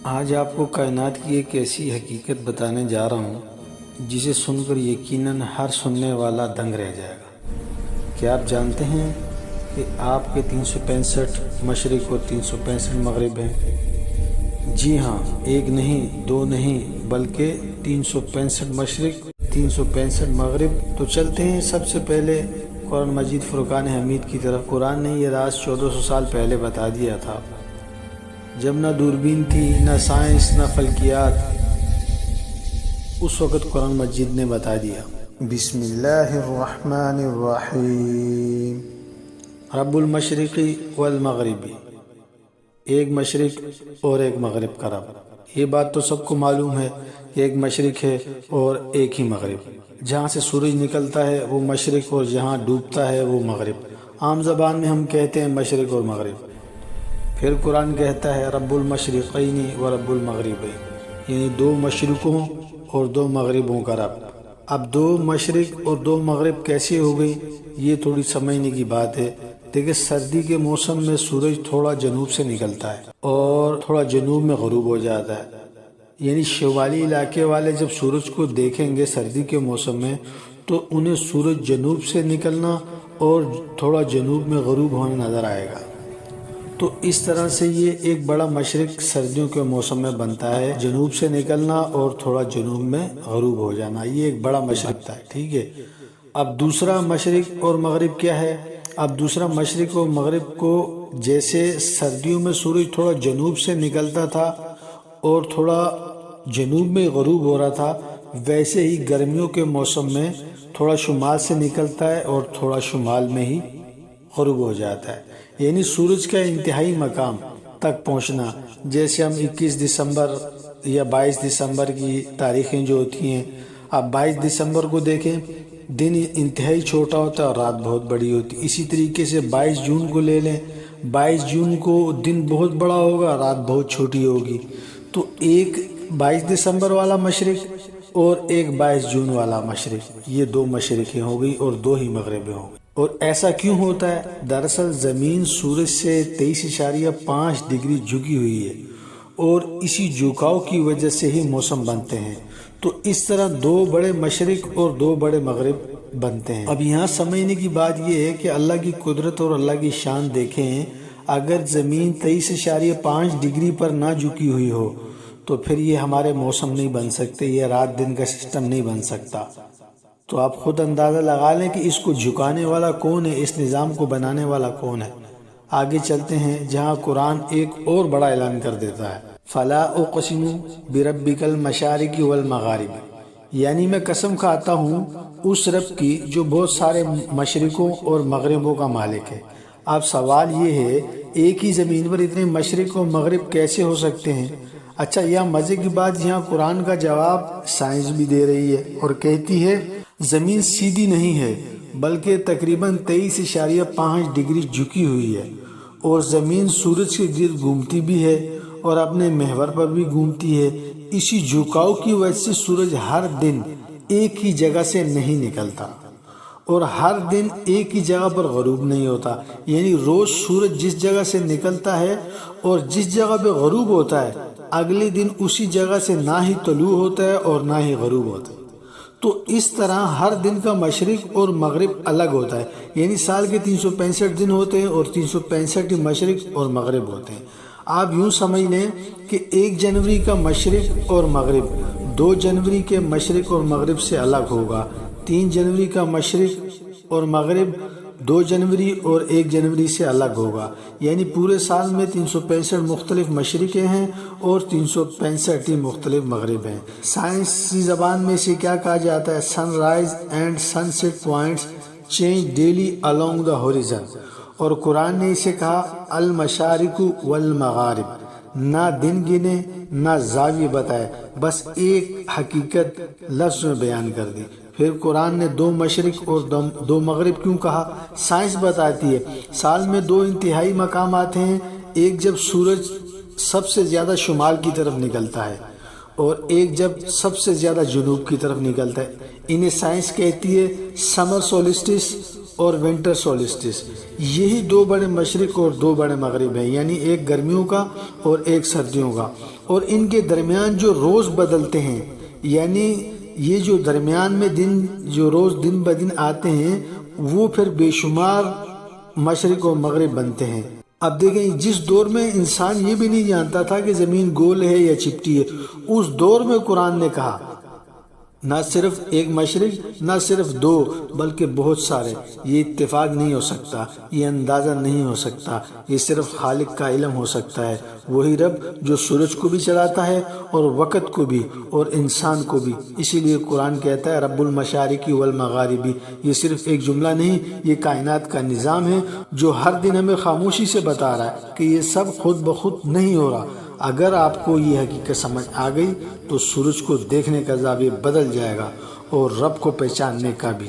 آج آپ کو کائنات کی ایک ایسی حقیقت بتانے جا رہا ہوں جسے سن کر یقیناً ہر سننے والا دنگ رہ جائے گا۔ کیا آپ جانتے ہیں کہ آپ کے 365 مشرق اور 365 مغرب ہیں؟ جی ہاں، ایک نہیں، دو نہیں، بلکہ 365 مشرق، 365 مغرب۔ تو چلتے ہیں سب سے پہلے قرآن مجید فرقان حمید کی طرف۔ قرآن نے یہ راز 1400 سال پہلے بتا دیا تھا، جب نہ دوربین تھی، نہ سائنس، نہ فلکیات۔ اس وقت قرآن مجید نے بتا دیا۔ بسم اللہ الرحمن الرحیم۔ رب المشرقی والمغربی، ایک مشرق اور ایک مغرب کا رب۔ یہ بات تو سب کو معلوم ہے کہ ایک مشرق ہے اور ایک ہی مغرب۔ جہاں سے سورج نکلتا ہے وہ مشرق اور جہاں ڈوبتا ہے وہ مغرب۔ عام زبان میں ہم کہتے ہیں مشرق اور مغرب۔ پھر قرآن کہتا ہے رب المشرقین و رب المغربین، یعنی دو مشرقوں اور دو مغربوں کا رب۔ اب دو مشرق اور دو مغرب کیسے ہو گئی، یہ تھوڑی سمجھنے کی بات ہے۔ دیکھیں، سردی کے موسم میں سورج تھوڑا جنوب سے نکلتا ہے اور تھوڑا جنوب میں غروب ہو جاتا ہے، یعنی شمالی علاقے والے جب سورج کو دیکھیں گے سردی کے موسم میں تو انہیں سورج جنوب سے نکلنا اور تھوڑا جنوب میں غروب ہونا نظر آئے گا۔ تو اس طرح سے یہ ایک بڑا مشرق سردیوں کے موسم میں بنتا ہے، جنوب سے نکلنا اور تھوڑا جنوب میں غروب ہو جانا، یہ ایک بڑا مشرق تھا، ٹھیک ہے۔ اب دوسرا مشرق اور مغرب کیا ہے؟ اب دوسرا مشرق اور مغرب کو جیسے سردیوں میں سورج تھوڑا جنوب سے نکلتا تھا اور تھوڑا جنوب میں غروب ہو رہا تھا، ویسے ہی گرمیوں کے موسم میں تھوڑا شمال سے نکلتا ہے اور تھوڑا شمال میں ہی غروب ہو جاتا ہے، یعنی سورج کا انتہائی مقام تک پہنچنا۔ جیسے ہم 21 دسمبر یا 22 دسمبر کی تاریخیں جو ہوتی ہیں، اب 22 دسمبر کو دیکھیں، دن انتہائی چھوٹا ہوتا ہے اور رات بہت بڑی ہوتی ہے۔ اسی طریقے سے 22 جون کو لے لیں، 22 جون کو دن بہت بڑا ہوگا، رات بہت چھوٹی ہوگی۔ تو ایک 22 دسمبر والا مشرق اور ایک 22 جون والا مشرق، یہ دو مشرقیں ہو گئی اور دو ہی مغربیں ہو گئی۔ اور ایسا کیوں ہوتا ہے؟ دراصل زمین سورج سے 23.5 ڈگری جھکی ہوئی ہے اور اسی جھکاؤ کی وجہ سے ہی موسم بنتے ہیں۔ تو اس طرح دو بڑے مشرق اور دو بڑے مغرب بنتے ہیں۔ اب یہاں سمجھنے کی بات یہ ہے کہ اللہ کی قدرت اور اللہ کی شان دیکھیں، اگر زمین 23.5 ڈگری پر نہ جھکی ہوئی ہو تو پھر یہ ہمارے موسم نہیں بن سکتے، یہ رات دن کا سسٹم نہیں بن سکتا۔ تو آپ خود اندازہ لگا لیں کہ اس کو جھکانے والا کون ہے، اس نظام کو بنانے والا کون ہے۔ آگے چلتے ہیں جہاں قرآن ایک اور بڑا اعلان کر دیتا ہے، فَلَا أُقْسِمُ بِرَبِّكَ الْمَشَارِقِ وَالْمَغَارِبِ، یعنی میں قسم کھاتا ہوں اس رب کی جو بہت سارے مشرقوں اور مغربوں کا مالک ہے۔ اب سوال یہ ہے، ایک ہی زمین پر اتنے مشرق اور مغرب کیسے ہو سکتے ہیں؟ اچھا، یہاں مزے کی بات، یہاں قرآن کا جواب سائنس بھی دے رہی ہے اور کہتی ہے زمین سیدھی نہیں ہے بلکہ تقریباً 23.5 ڈگری جھکی ہوئی ہے، اور زمین سورج کے گرد گھومتی بھی ہے اور اپنے محور پر بھی گھومتی ہے۔ اسی جھکاؤ کی وجہ سے سورج ہر دن ایک ہی جگہ سے نہیں نکلتا اور ہر دن ایک ہی جگہ پر غروب نہیں ہوتا، یعنی روز سورج جس جگہ سے نکلتا ہے اور جس جگہ پہ غروب ہوتا ہے، اگلے دن اسی جگہ سے نہ ہی طلوع ہوتا ہے اور نہ ہی غروب ہوتا ہے۔ تو اس طرح ہر دن کا مشرق اور مغرب الگ ہوتا ہے، یعنی سال کے 365 دن ہوتے ہیں اور 365 مشرق اور مغرب ہوتے ہیں۔ آپ یوں سمجھ لیں کہ 1 جنوری کا مشرق اور مغرب 2 جنوری کے مشرق اور مغرب سے الگ ہوگا، 3 جنوری کا مشرق اور مغرب 2 جنوری اور 1 جنوری سے الگ ہوگا، یعنی پورے سال میں 365 مختلف مشرقیں ہیں اور 365 ہی مختلف مغرب ہیں۔ سائنسی زبان میں اسے کیا کہا جاتا ہے؟ Sunrise and sunset points change daily along the horizon، اور قرآن نے اسے کہا المشارق والمغارب، نہ دن گنے نہ زاویہ بتائے، بس ایک حقیقت لفظ میں بیان کر دی۔ پھر قرآن نے 2 مشرق اور 2 مغرب کیوں کہا؟ سائنس بتاتی ہے سال میں 2 انتہائی مقام آتے ہیں، ایک جب سورج سب سے زیادہ شمال کی طرف نکلتا ہے اور ایک جب سب سے زیادہ جنوب کی طرف نکلتا ہے۔ انہیں سائنس کہتی ہے سمر سولسٹس اور ونٹر سولسٹس، یہی دو بڑے مشرق اور دو بڑے مغرب ہیں، یعنی ایک گرمیوں کا اور ایک سردیوں کا، اور ان کے درمیان جو روز بدلتے ہیں، یعنی یہ جو درمیان میں دن جو روز دن بدن آتے ہیں وہ پھر بے شمار مشرق و مغرب بنتے ہیں۔ اب دیکھیں جس دور میں انسان یہ بھی نہیں جانتا تھا کہ زمین گول ہے یا چپٹی ہے، اس دور میں قرآن نے کہا نہ صرف ایک مشرق، نہ صرف دو، بلکہ بہت سارے۔ یہ اتفاق نہیں ہو سکتا، یہ اندازہ نہیں ہو سکتا، یہ صرف خالق کا علم ہو سکتا ہے، وہی رب جو سورج کو بھی چلاتا ہے اور وقت کو بھی اور انسان کو بھی۔ اسی لیے قرآن کہتا ہے رب المشارق والمغاربی۔ یہ صرف ایک جملہ نہیں، یہ کائنات کا نظام ہے جو ہر دن ہمیں خاموشی سے بتا رہا ہے کہ یہ سب خود بخود نہیں ہو رہا۔ اگر آپ کو یہ حقیقت سمجھ آ گئی تو سورج کو دیکھنے کا زاویہ بدل جائے گا اور رب کو پہچاننے کا بھی۔